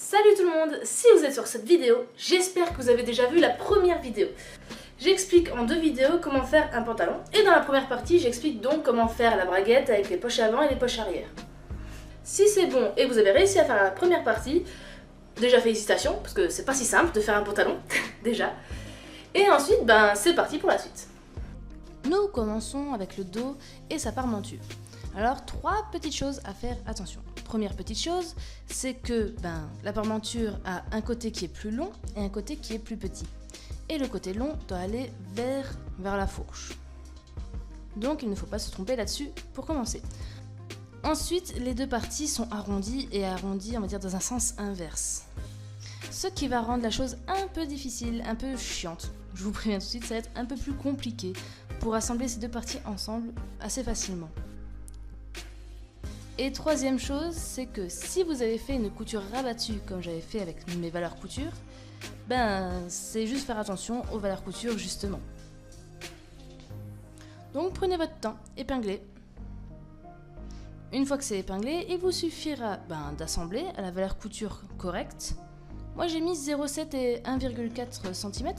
Salut tout le monde, si vous êtes sur cette vidéo, j'espère que vous avez déjà vu la première vidéo. J'explique en 2 vidéos comment faire un pantalon et dans la première partie j'explique donc comment faire la braguette avec les poches avant et les poches arrière. Si c'est bon et que vous avez réussi à faire la première partie, déjà félicitations parce que c'est pas si simple de faire un pantalon, déjà. Et ensuite c'est parti pour la suite. Nous commençons avec le dos et sa parmenture. Alors 3 petites choses à faire attention. Première petite chose, c'est que la parmenture a un côté qui est plus long et un côté qui est plus petit. Et le côté long doit aller vers la fourche. Donc il ne faut pas se tromper là-dessus pour commencer. Ensuite, les 2 parties sont arrondies et arrondies, on va dire, dans un sens inverse. Ce qui va rendre la chose un peu difficile, un peu chiante. Je vous préviens tout de suite, ça va être un peu plus compliqué pour assembler ces 2 parties ensemble assez facilement. Et troisième chose, c'est que si vous avez fait une couture rabattue comme j'avais fait avec mes valeurs couture, c'est juste faire attention aux valeurs couture justement. Donc prenez votre temps, épinglez. Une fois que c'est épinglé, il vous suffira d'assembler à la valeur couture correcte. Moi j'ai mis 0,7 et 1,4 cm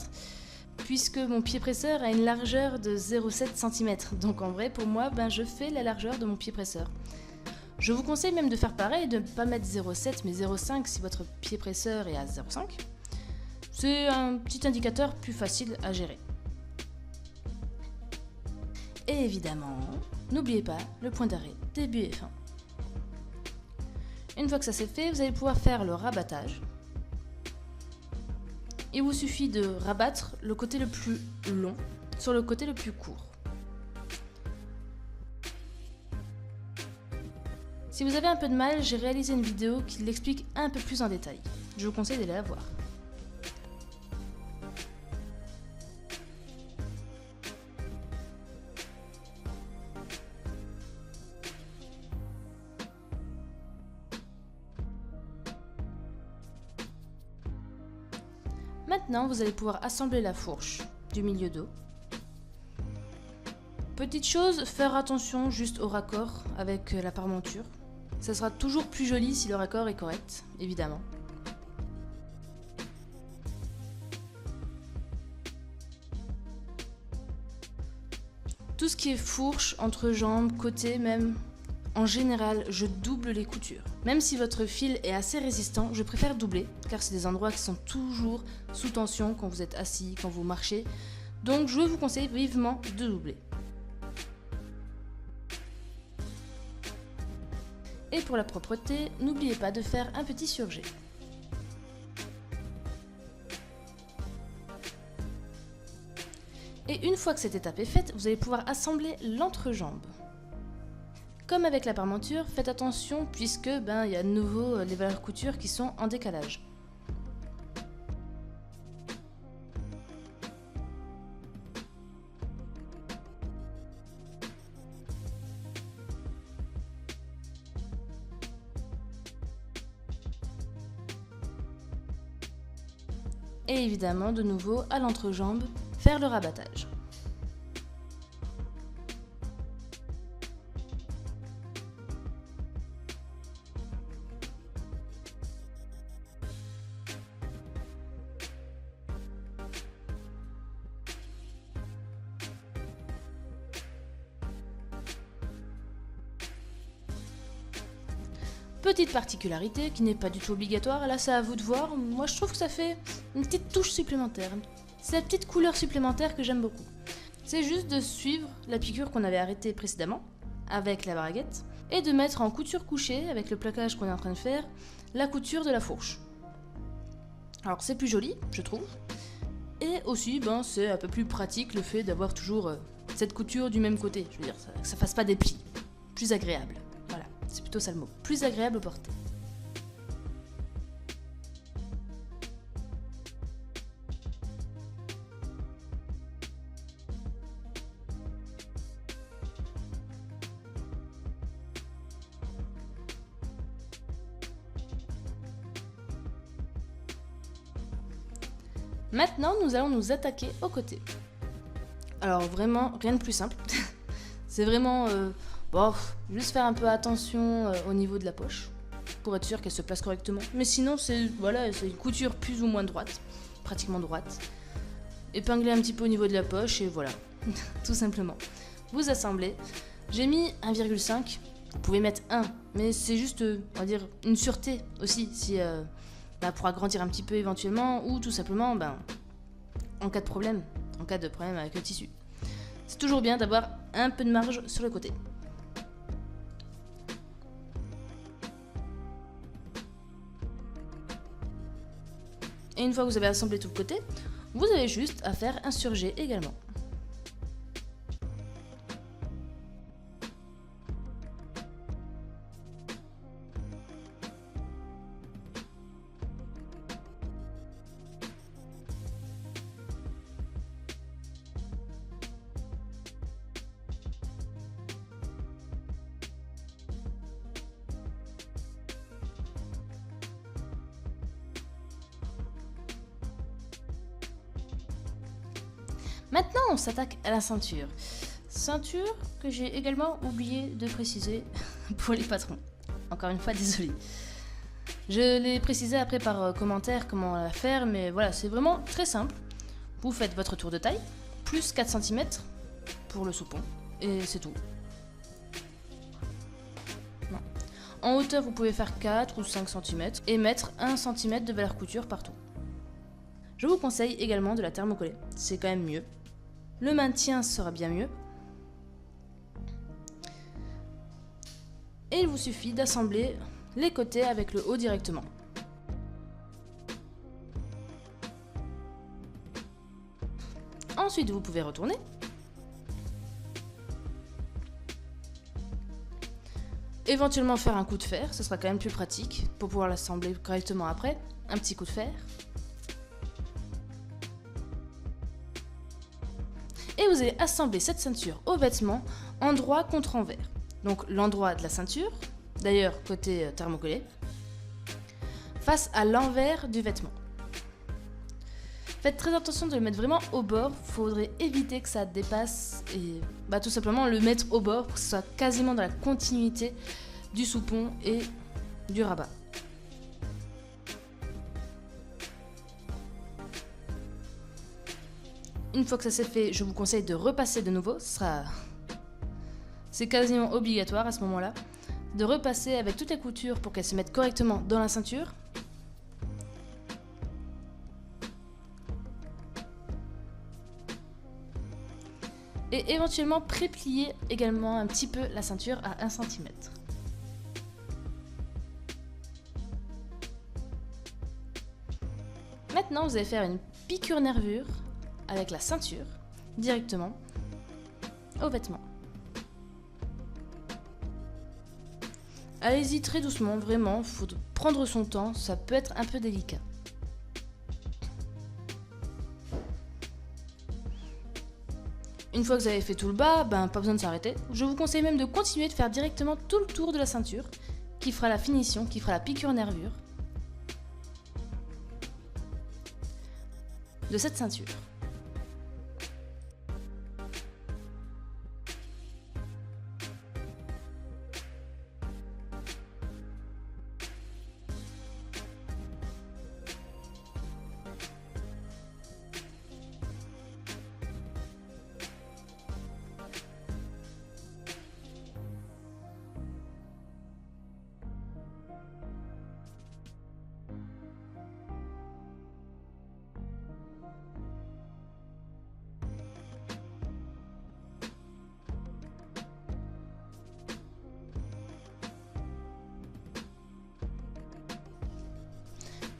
puisque mon pied presseur a une largeur de 0,7 cm. Donc en vrai pour moi je fais la largeur de mon pied presseur. Je vous conseille même de faire pareil, de ne pas mettre 0,7 mais 0,5 si votre pied presseur est à 0,5. C'est un petit indicateur plus facile à gérer. Et évidemment, n'oubliez pas le point d'arrêt, début et fin. Une fois que ça c'est fait, vous allez pouvoir faire le rabattage. Il vous suffit de rabattre le côté le plus long sur le côté le plus court. Si vous avez un peu de mal, j'ai réalisé une vidéo qui l'explique un peu plus en détail. Je vous conseille d'aller la voir. Maintenant, vous allez pouvoir assembler la fourche du milieu dos. Petite chose, faire attention juste au raccord avec la parmenture. Ça sera toujours plus joli si le raccord est correct, évidemment. Tout ce qui est fourche, entrejambe, côté même, en général, je double les coutures. Même si votre fil est assez résistant, je préfère doubler, car c'est des endroits qui sont toujours sous tension quand vous êtes assis, quand vous marchez. Donc je vous conseille vivement de doubler. Et pour la propreté, n'oubliez pas de faire un petit surjet. Et une fois que cette étape est faite, vous allez pouvoir assembler l'entrejambe. Comme avec la parmenture, faites attention puisque il y a de nouveau les valeurs couture qui sont en décalage. Et évidemment, de nouveau, à l'entrejambe, faire le rabattage. Petite particularité qui n'est pas du tout obligatoire, là c'est à vous de voir, moi je trouve que ça fait une petite touche supplémentaire. C'est la petite couleur supplémentaire que j'aime beaucoup. C'est juste de suivre la piqûre qu'on avait arrêtée précédemment, avec la braguette, et de mettre en couture couchée, avec le plaquage qu'on est en train de faire, la couture de la fourche. Alors c'est plus joli, je trouve, et aussi c'est un peu plus pratique le fait d'avoir toujours cette couture du même côté, je veux dire, que ça fasse pas des plis, plus agréable. Voilà, c'est plutôt ça le mot. Plus agréable au porter. Maintenant, nous allons nous attaquer au côté. Alors vraiment, rien de plus simple. C'est vraiment juste faire un peu attention au niveau de la poche. pour être sûr qu'elle se place correctement. Mais sinon, c'est une couture plus ou moins droite, pratiquement droite. Épingler un petit peu au niveau de la poche et voilà, tout simplement. Vous assemblez. J'ai mis 1,5. Vous pouvez mettre 1, mais c'est juste, on va dire, une sûreté aussi, si pour agrandir un petit peu éventuellement, ou tout simplement, en cas de problème avec le tissu. C'est toujours bien d'avoir un peu de marge sur le côté. Et une fois que vous avez assemblé tout le côté, vous avez juste à faire un surjet également. Maintenant, on s'attaque à la ceinture. Ceinture que j'ai également oublié de préciser pour les patrons. Encore une fois, désolé. Je l'ai précisé après par commentaire comment la faire, mais voilà, c'est vraiment très simple. Vous faites votre tour de taille, plus 4 cm pour le soupon, et c'est tout. Non. En hauteur, vous pouvez faire 4 ou 5 cm et mettre 1 cm de valeur couture partout. Je vous conseille également de la thermocoller, c'est quand même mieux. Le maintien sera bien mieux. Et il vous suffit d'assembler les côtés avec le haut directement. Ensuite, vous pouvez retourner. Éventuellement faire un coup de fer, ce sera quand même plus pratique pour pouvoir l'assembler correctement après. Un petit coup de fer. Et vous allez assembler cette ceinture au vêtement endroit contre envers. Donc l'endroit de la ceinture, d'ailleurs côté thermocollé, face à l'envers du vêtement. Faites très attention de le mettre vraiment au bord, il faudrait éviter que ça dépasse et tout simplement le mettre au bord pour que ce soit quasiment dans la continuité du soupon et du rabat. Une fois que ça s'est fait, je vous conseille de repasser de nouveau. C'est quasiment obligatoire à ce moment-là. De repasser avec toutes les coutures pour qu'elles se mettent correctement dans la ceinture. Et éventuellement préplier également un petit peu la ceinture à 1 cm. Maintenant, vous allez faire une piqûre nervure avec la ceinture directement au vêtement. Allez-y très doucement, vraiment, faut prendre son temps, ça peut être un peu délicat. Une fois que vous avez fait tout le bas, pas besoin de s'arrêter. Je vous conseille même de continuer de faire directement tout le tour de la ceinture, qui fera la finition, qui fera la piqûre nervure de cette ceinture.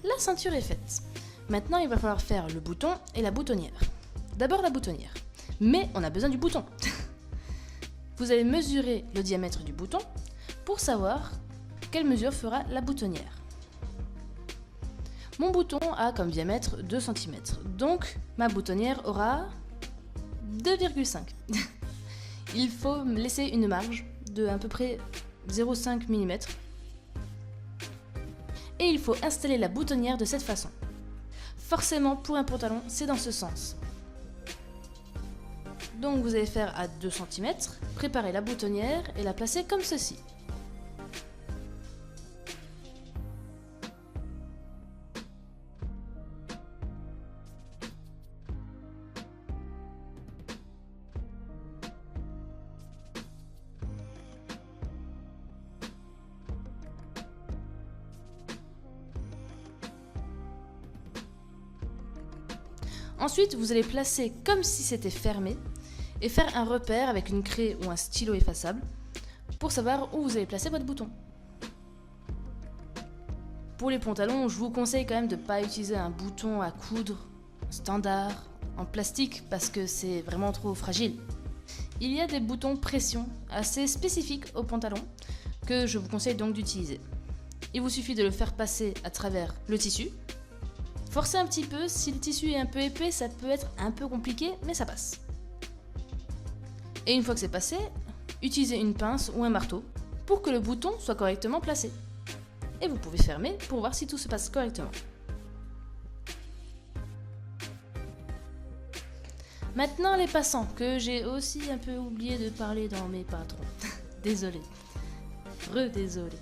La ceinture est faite. Maintenant, il va falloir faire le bouton et la boutonnière. D'abord la boutonnière. Mais on a besoin du bouton. Vous allez mesurer le diamètre du bouton pour savoir quelle mesure fera la boutonnière. Mon bouton a comme diamètre 2 cm. Donc, ma boutonnière aura 2,5. Il faut me laisser une marge de à peu près 0,5 mm. Et il faut installer la boutonnière de cette façon. Forcément, pour un pantalon, c'est dans ce sens. Donc vous allez faire à 2 cm, préparer la boutonnière et la placer comme ceci. Ensuite, vous allez placer comme si c'était fermé et faire un repère avec une craie ou un stylo effaçable pour savoir où vous allez placer votre bouton. Pour les pantalons, je vous conseille quand même de ne pas utiliser un bouton à coudre standard en plastique parce que c'est vraiment trop fragile. Il y a des boutons pression assez spécifiques aux pantalons que je vous conseille donc d'utiliser. Il vous suffit de le faire passer à travers le tissu. Forcez un petit peu, si le tissu est un peu épais, ça peut être un peu compliqué, mais ça passe. Et une fois que c'est passé, utilisez une pince ou un marteau pour que le bouton soit correctement placé. Et vous pouvez fermer pour voir si tout se passe correctement. Maintenant les passants, que j'ai aussi un peu oublié de parler dans mes patrons. Désolé. Redésolé.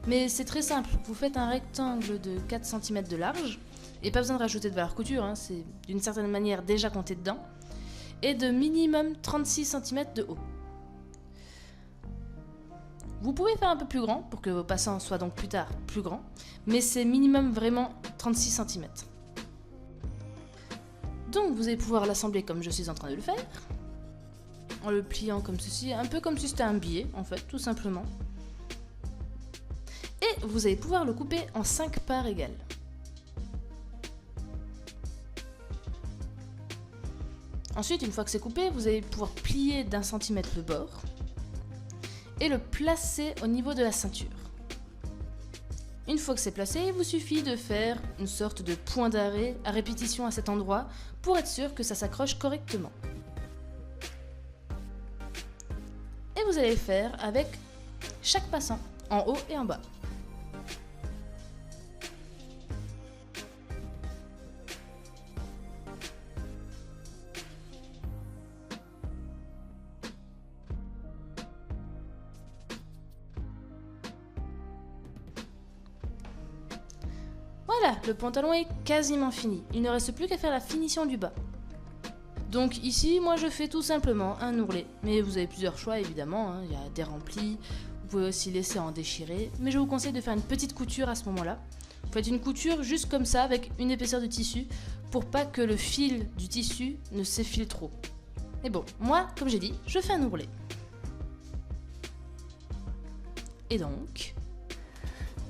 Mais c'est très simple, vous faites un rectangle de 4 cm de large, et pas besoin de rajouter de valeur couture, hein, c'est d'une certaine manière déjà compté dedans, et de minimum 36 cm de haut. Vous pouvez faire un peu plus grand pour que vos passants soient donc plus tard plus grands, mais c'est minimum vraiment 36 cm. Donc vous allez pouvoir l'assembler comme je suis en train de le faire, en le pliant comme ceci, un peu comme si c'était un billet en fait, tout simplement. Et vous allez pouvoir le couper en 5 parts égales. Ensuite, une fois que c'est coupé, vous allez pouvoir plier d'1 centimètre le bord et le placer au niveau de la ceinture. Une fois que c'est placé, il vous suffit de faire une sorte de point d'arrêt à répétition à cet endroit pour être sûr que ça s'accroche correctement. Et vous allez le faire avec chaque passant, en haut et en bas. Voilà, le pantalon est quasiment fini. Il ne reste plus qu'à faire la finition du bas. Donc ici, moi je fais tout simplement un ourlet. Mais vous avez plusieurs choix évidemment, hein. Il y a des remplis, vous pouvez aussi laisser en déchirer. Mais je vous conseille de faire une petite couture à ce moment-là. Vous faites une couture juste comme ça avec une épaisseur de tissu pour pas que le fil du tissu ne s'effile trop. Et bon, moi, comme j'ai dit, je fais un ourlet. Et donc...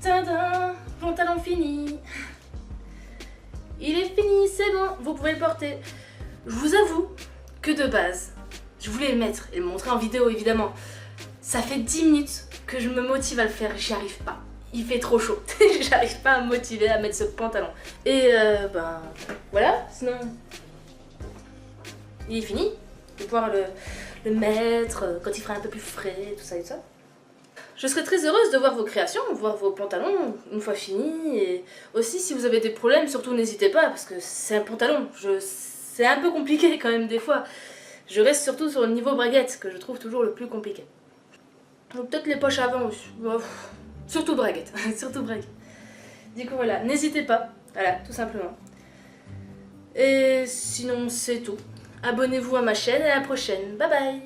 Tadam! Pantalon fini! Il est fini, c'est bon, vous pouvez le porter. Je vous avoue que de base, je voulais le mettre et le montrer en vidéo évidemment. Ça fait 10 minutes que je me motive à le faire, j'y arrive pas. Il fait trop chaud, j'arrive pas à me motiver à mettre ce pantalon. Et ben voilà, sinon il est fini. Je vais pouvoir le mettre quand il fera un peu plus frais, tout ça et tout ça. Je serais très heureuse de voir vos créations, voir vos pantalons une fois finis. Et aussi, si vous avez des problèmes, surtout n'hésitez pas, parce que c'est un pantalon. C'est un peu compliqué quand même des fois. Je reste surtout sur le niveau braguette, que je trouve toujours le plus compliqué. Donc peut-être les poches avant aussi. Surtout braguette, surtout braguette. Du coup voilà, n'hésitez pas, voilà, tout simplement. Et sinon c'est tout. Abonnez-vous à ma chaîne et à la prochaine. Bye bye!